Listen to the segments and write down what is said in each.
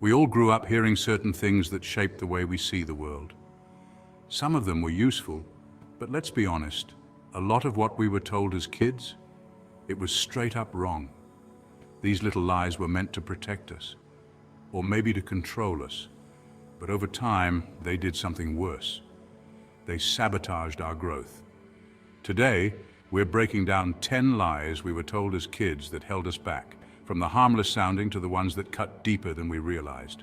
We all grew up hearing certain things that shaped the way we see the world. Some of them were useful, but let's be honest, a lot of what we were told as kids, it was straight up wrong. These little lies were meant to protect us, or maybe to control us, but over time, they did something worse. They sabotaged our growth. Today, we're breaking down 10 lies we were told as kids that held us back, from the harmless sounding to the ones that cut deeper than we realized.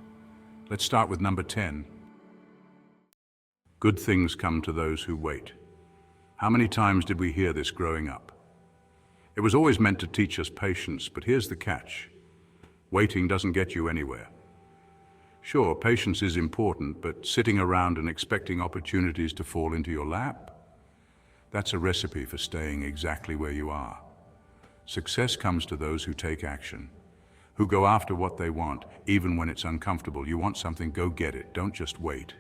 Let's start with number 10. Good things come to those who wait. How many times did we hear this growing up? It was always meant to teach us patience, but here's the catch. Waiting doesn't get you anywhere. Sure, patience is important, but sitting around and expecting opportunities to fall into your lap, that's a recipe for staying exactly where you are. Success comes to those who take action, who go after what they want, even when it's uncomfortable. You want something, go get it. Don't just wait.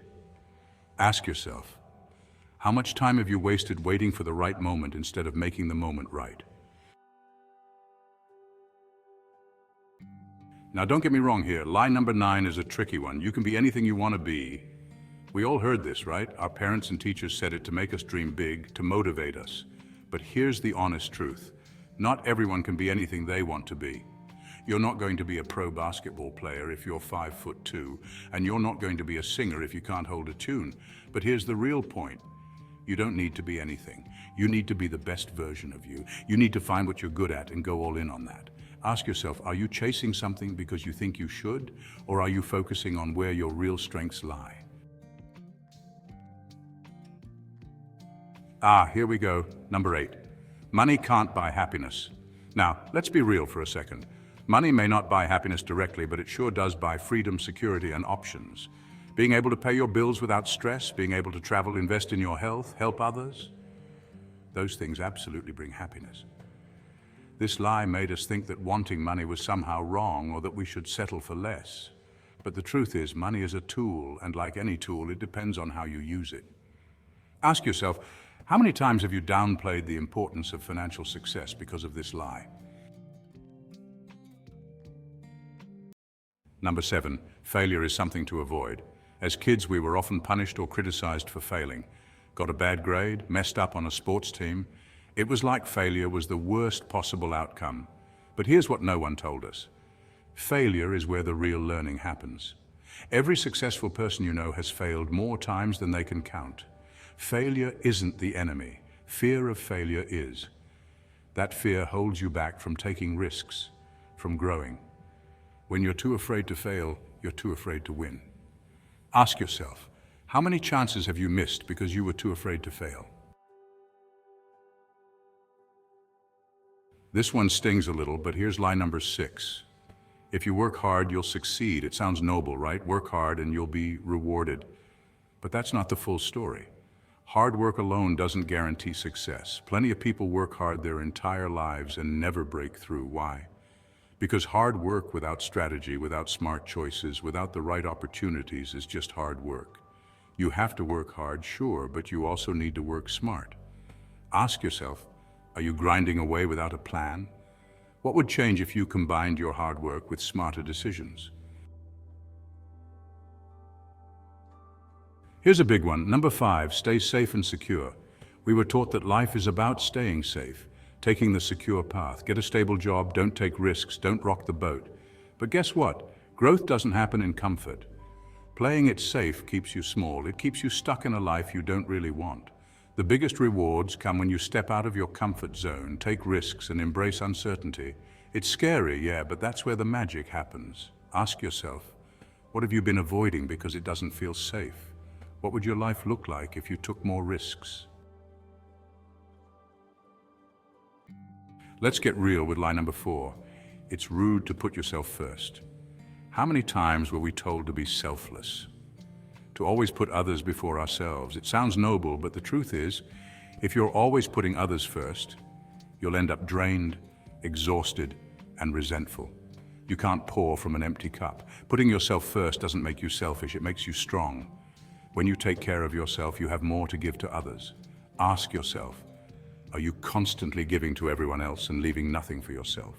Ask yourself, how much time have you wasted waiting for the right moment instead of making the moment right? Now, don't get me wrong here. Lie number 9 is a tricky one. You can be anything you want to be. We all heard this, right? Our parents and teachers said it to make us dream big, to motivate us. But here's the honest truth. Not everyone can be anything they want to be. You're not going to be a pro basketball player if you're 5'2", and you're not going to be a singer if you can't hold a tune. But here's the real point. You don't need to be anything. You need to be the best version of you. You need to find what you're good at and go all in on that. Ask yourself, are you chasing something because you think you should, or are you focusing on where your real strengths lie? Here we go. Number 8. Money can't buy happiness. Now, let's be real for a second. Money may not buy happiness directly, but it sure does buy freedom, security, and options. Being able to pay your bills without stress, being able to travel, invest in your health, help others, those things absolutely bring happiness. This lie made us think that wanting money was somehow wrong or that we should settle for less. But the truth is, money is a tool, and like any tool, it depends on how you use it. Ask yourself, how many times have you downplayed the importance of financial success because of this lie? Number 7, failure is something to avoid. As kids, we were often punished or criticized for failing. Got a bad grade, messed up on a sports team. It was like failure was the worst possible outcome. But here's what no one told us. Failure is where the real learning happens. Every successful person you know has failed more times than they can count. Failure isn't the enemy. Fear of failure is. That fear holds you back from taking risks, from growing. When you're too afraid to fail, you're too afraid to win. Ask yourself, how many chances have you missed because you were too afraid to fail? This one stings a little, but here's lie number 6. If you work hard, you'll succeed. It sounds noble, right? Work hard and you'll be rewarded. But that's not the full story. Hard work alone doesn't guarantee success. Plenty of people work hard their entire lives and never break through. Why? Because hard work without strategy, without smart choices, without the right opportunities is just hard work. You have to work hard, sure, but you also need to work smart. Ask yourself, are you grinding away without a plan? What would change if you combined your hard work with smarter decisions? Here's a big one. Number 5, stay safe and secure. We were taught that life is about staying safe, taking the secure path. Get a stable job, don't take risks, don't rock the boat. But guess what? Growth doesn't happen in comfort. Playing it safe keeps you small. It keeps you stuck in a life you don't really want. The biggest rewards come when you step out of your comfort zone, take risks, and embrace uncertainty. It's scary, yeah, but that's where the magic happens. Ask yourself, what have you been avoiding because it doesn't feel safe? What would your life look like if you took more risks? Let's get real with lie number 4. It's rude to put yourself first. How many times were we told to be selfless? To always put others before ourselves? It sounds noble, but the truth is, if you're always putting others first, you'll end up drained, exhausted, and resentful. You can't pour from an empty cup. Putting yourself first doesn't make you selfish, it makes you strong. When you take care of yourself, you have more to give to others. Ask yourself, are you constantly giving to everyone else and leaving nothing for yourself?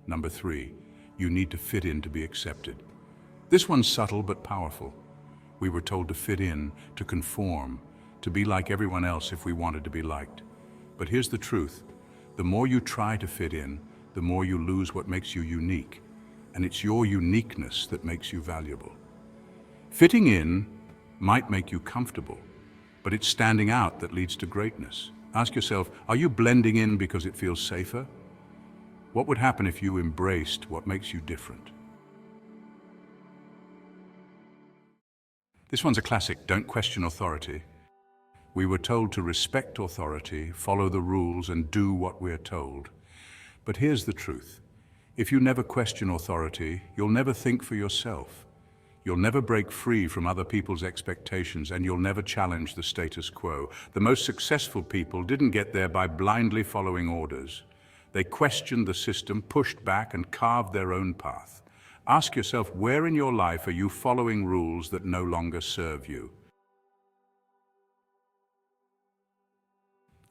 Number 3, you need to fit in to be accepted. This one's subtle but powerful. We were told to fit in, to conform, to be like everyone else if we wanted to be liked. But here's the truth. The more you try to fit in, the more you lose what makes you unique. And it's your uniqueness that makes you valuable. Fitting in might make you comfortable, but it's standing out that leads to greatness. Ask yourself, are you blending in because it feels safer? What would happen if you embraced what makes you different? This one's a classic, don't question authority. We were told to respect authority, follow the rules, and do what we're told. But here's the truth. If you never question authority, you'll never think for yourself. You'll never break free from other people's expectations, and you'll never challenge the status quo. The most successful people didn't get there by blindly following orders. They questioned the system, pushed back, and carved their own path. Ask yourself, where in your life are you following rules that no longer serve you?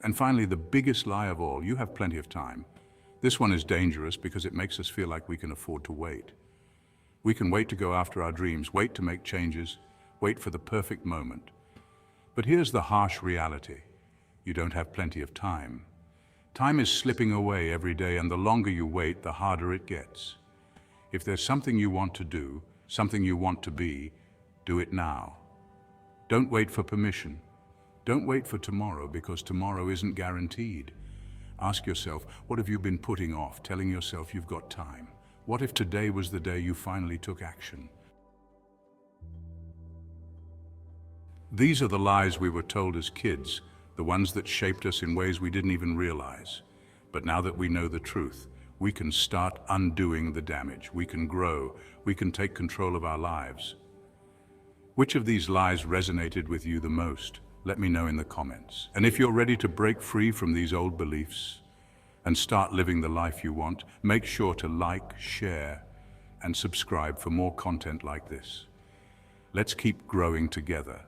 And finally, the biggest lie of all, you have plenty of time. This one is dangerous because it makes us feel like we can afford to wait. We can wait to go after our dreams, wait to make changes, wait for the perfect moment. But here's the harsh reality. You don't have plenty of time. Time is slipping away every day, and the longer you wait, the harder it gets. If there's something you want to do, something you want to be, do it now. Don't wait for permission. Don't wait for tomorrow, because tomorrow isn't guaranteed. Ask yourself, what have you been putting off, telling yourself you've got time? What if today was the day you finally took action? These are the lies we were told as kids, the ones that shaped us in ways we didn't even realize. But now that we know the truth, we can start undoing the damage. We can grow. We can take control of our lives. Which of these lies resonated with you the most? Let me know in the comments. And if you're ready to break free from these old beliefs and start living the life you want, make sure to like, share, and subscribe for more content like this. Let's keep growing together.